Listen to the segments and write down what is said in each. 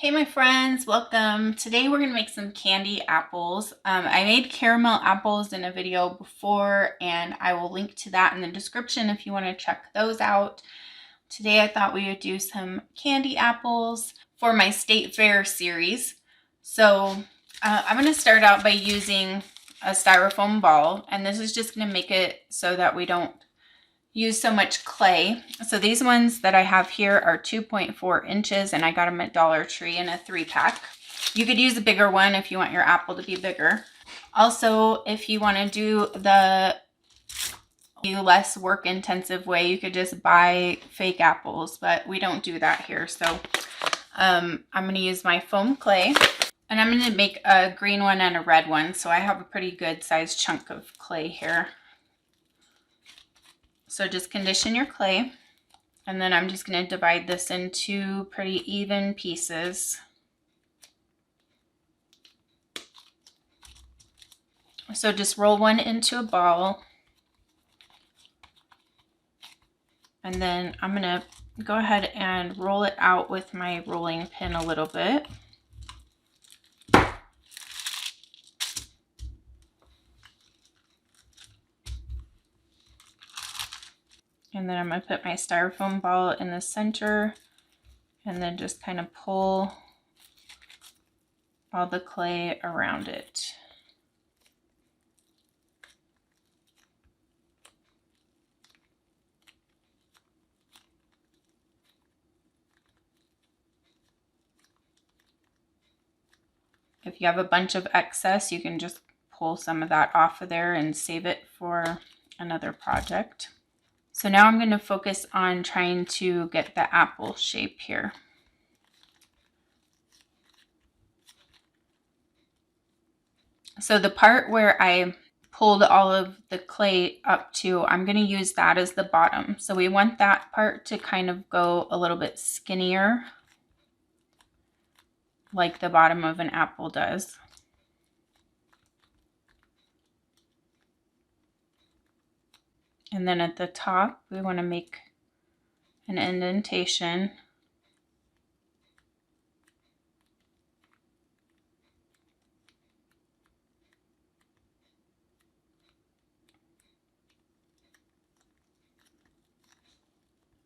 Hey my friends, welcome. Today we're going to make some candy apples. I made caramel apples in a video before and I will link to that in the description if you want to check those out. Today I thought we would do some candy apples for my state fair series. So I'm going to start out by using a styrofoam ball, and this is just going to make it so that we don't use so much clay. So these ones that I have here are 2.4 inches and I got them at Dollar Tree in a 3-pack. You could use a bigger one if you want your apple to be bigger. Also, if you want to do the less work intensive way, you could just buy fake apples, but we don't do that here. So I'm going to use my foam clay, and I'm going to make a green one and a red one. So I have a pretty good sized chunk of clay here. So just condition your clay, and then I'm just going to divide this into pretty even pieces. So just roll one into a ball, and then I'm going to go ahead and roll it out with my rolling pin a little bit. And then I'm going to put my styrofoam ball in the center and then just kind of pull all the clay around it. If you have a bunch of excess, you can just pull some of that off of there and save it for another project. So now I'm going to focus on trying to get the apple shape here. So the part where I pulled all of the clay up to, I'm going to use that as the bottom. So we want that part to kind of go a little bit skinnier, like the bottom of an apple does. And then at the top, we want to make an indentation.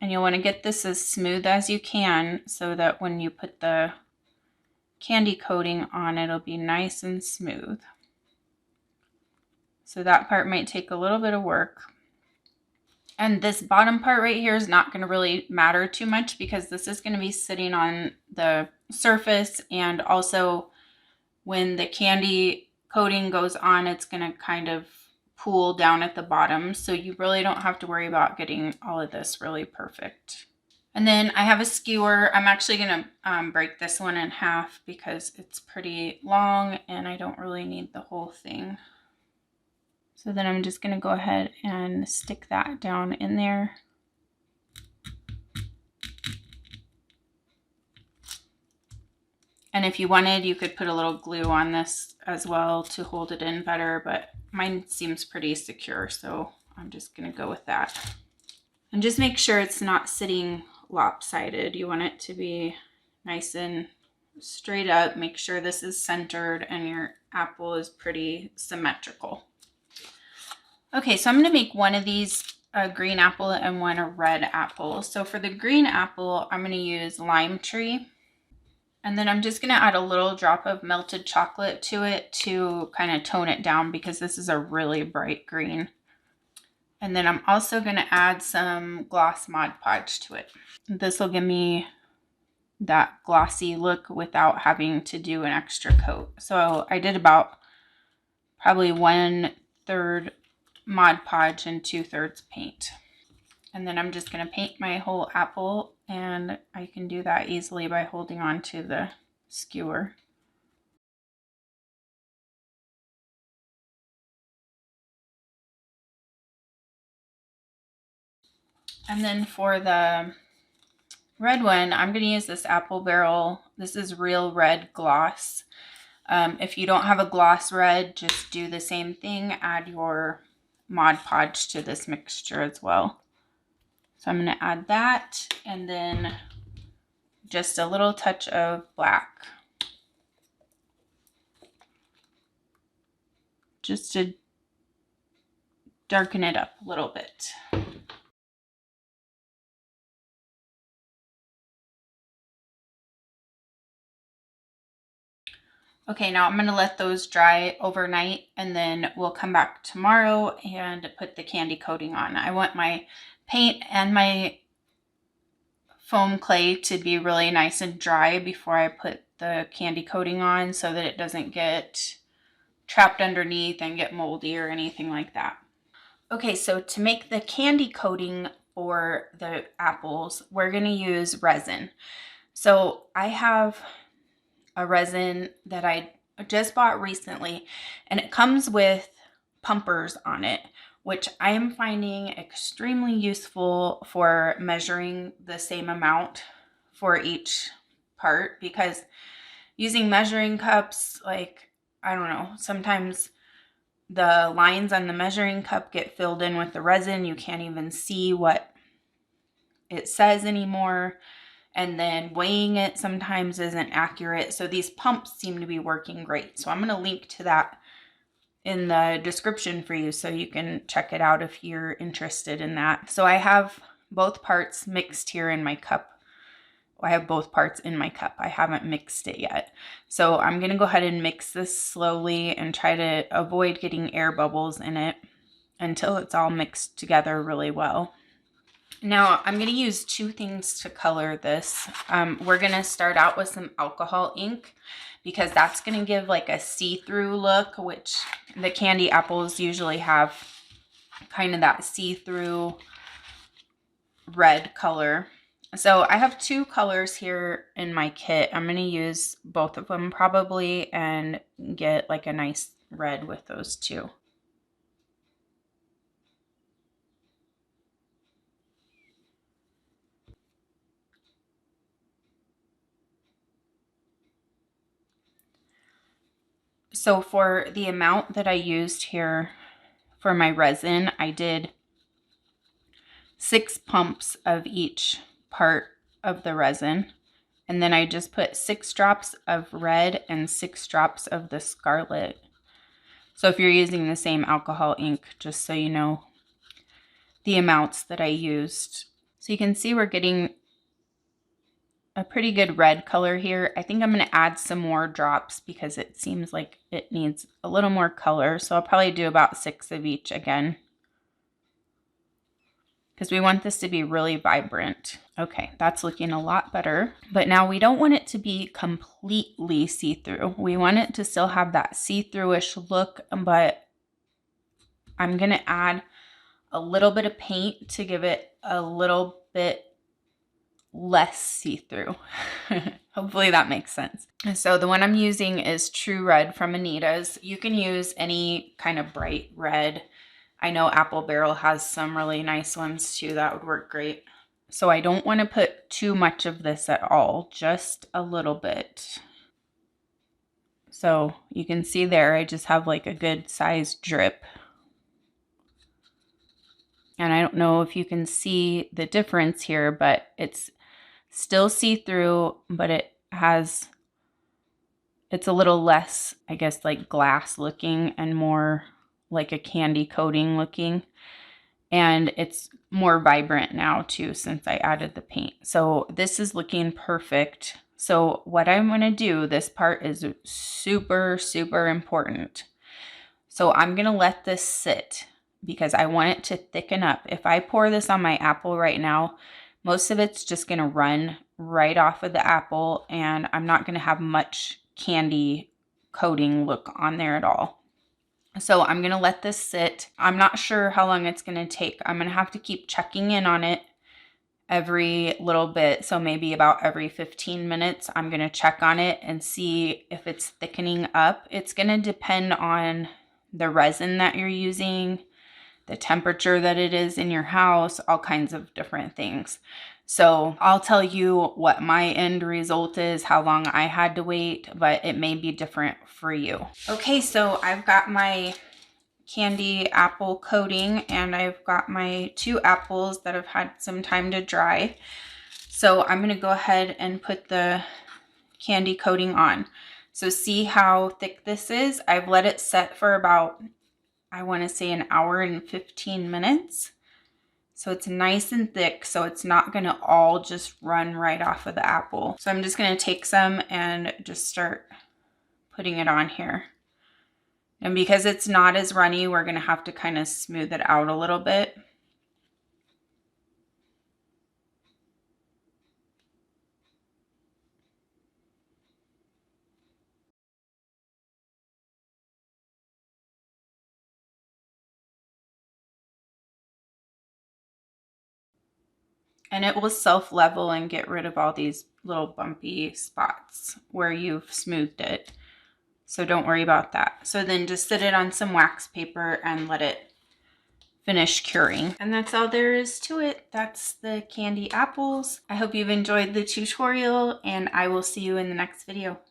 And you'll want to get this as smooth as you can so that when you put the candy coating on, it'll be nice and smooth. So that part might take a little bit of work. And this bottom part right here is not going to really matter too much because this is going to be sitting on the surface, and also when the candy coating goes on, it's going to kind of pool down at the bottom. So you really don't have to worry about getting all of this really perfect. And then I have a skewer. I'm actually going to break this one in half because it's pretty long and I don't really need the whole thing. So then I'm just going to go ahead and stick that down in there. And if you wanted, you could put a little glue on this as well to hold it in better, but mine seems pretty secure, so I'm just going to go with that. And just make sure it's not sitting lopsided. You want it to be nice and straight up. Make sure this is centered and your apple is pretty symmetrical. Okay, so I'm going to make one of these a green apple and one a red apple. So for the green apple, I'm going to use lime tree. And then I'm just going to add a little drop of melted chocolate to it to kind of tone it down because this is a really bright green. And then I'm also going to add some gloss Mod Podge to it. This will give me that glossy look without having to do an extra coat. So I did about probably 1/3 Mod Podge and 2/3 paint. And then I'm just going to paint my whole apple, and I can do that easily by holding on to the skewer. And then for the red one, I'm going to use this apple barrel. This is Real Red Gloss. If you don't have a gloss red, just do the same thing. Add your Mod Podge to this mixture as well. So I'm going to add that, and then just a little touch of black. Just to darken it up a little bit. Okay, now I'm going to let those dry overnight, and then we'll come back tomorrow and put the candy coating on. I want my paint and my foam clay to be really nice and dry before I put the candy coating on, so that it doesn't get trapped underneath and get moldy or anything like that. Okay, so to make the candy coating for the apples, we're going to use resin. So I have a resin that I just bought recently, and it comes with pumpers on it, which I am finding extremely useful for measuring the same amount for each part, because using measuring cups, like, I don't know, sometimes the lines on the measuring cup get filled in with the resin. You can't even see what it says anymore. And then weighing it sometimes isn't accurate. So these pumps seem to be working great. So I'm going to link to that in the description for you, so you can check it out if you're interested in that. So I have both parts mixed here in my cup. I have both parts in my cup. I haven't mixed it yet. So I'm going to go ahead and mix this slowly and try to avoid getting air bubbles in it until it's all mixed together really well. Now I'm going to use two things to color this. We're going to start out with some alcohol ink, because that's going to give like a see-through look, which the candy apples usually have kind of that see-through red color. So I have two colors here in my kit. I'm going to use both of them probably and get like a nice red with those two. So for the amount that I used here for my resin, I did 6 pumps of each part of the resin. And then I just put 6 drops of red and 6 drops of the scarlet. So if you're using the same alcohol ink, just so you know the amounts that I used. So you can see we're getting a pretty good red color here. I think I'm going to add some more drops because it seems like it needs a little more color. So I'll probably do about 6 of each again, because we want this to be really vibrant. Okay, that's looking a lot better. But now we don't want it to be completely see-through. We want it to still have that see-through-ish look, but I'm going to add a little bit of paint to give it a little bit less see-through. Hopefully that makes sense. So the one I'm using is True Red from Anita's. You can use any kind of bright red. I know Apple Barrel has some really nice ones too. That would work great. So I don't want to put too much of this at all, just a little bit. So you can see there, I just have like a good sized drip. And I don't know if you can see the difference here, but it's still see-through, but it's a little less, I guess, like glass looking and more like a candy coating looking. And it's more vibrant now too, since I added the paint. So this is looking perfect. So what I'm going to do, this part is super, super important. So I'm going to let this sit because I want it to thicken up. If I pour this on my apple right now, most of it's just going to run right off of the apple, and I'm not going to have much candy coating look on there at all. So I'm going to let this sit. I'm not sure how long it's going to take. I'm going to have to keep checking in on it every little bit. So maybe about every 15 minutes, I'm going to check on it and see if it's thickening up. It's going to depend on the resin that you're using, the temperature that it is in your house, all kinds of different things. So I'll tell you what my end result is, how long I had to wait, but it may be different for you. Okay, so I've got my candy apple coating and I've got my 2 apples that have had some time to dry. So I'm going to go ahead and put the candy coating on. So see how thick this is? I've let it set for about, I want to say, an hour and 15 minutes. So it's nice and thick, so it's not going to all just run right off of the apple. So I'm just going to take some and just start putting it on here. And because it's not as runny, we're going to have to kind of smooth it out a little bit. And it will self-level and get rid of all these little bumpy spots where you've smoothed it. So don't worry about that. So then just sit it on some wax paper and let it finish curing. And that's all there is to it. That's the candy apples. I hope you've enjoyed the tutorial, and I will see you in the next video.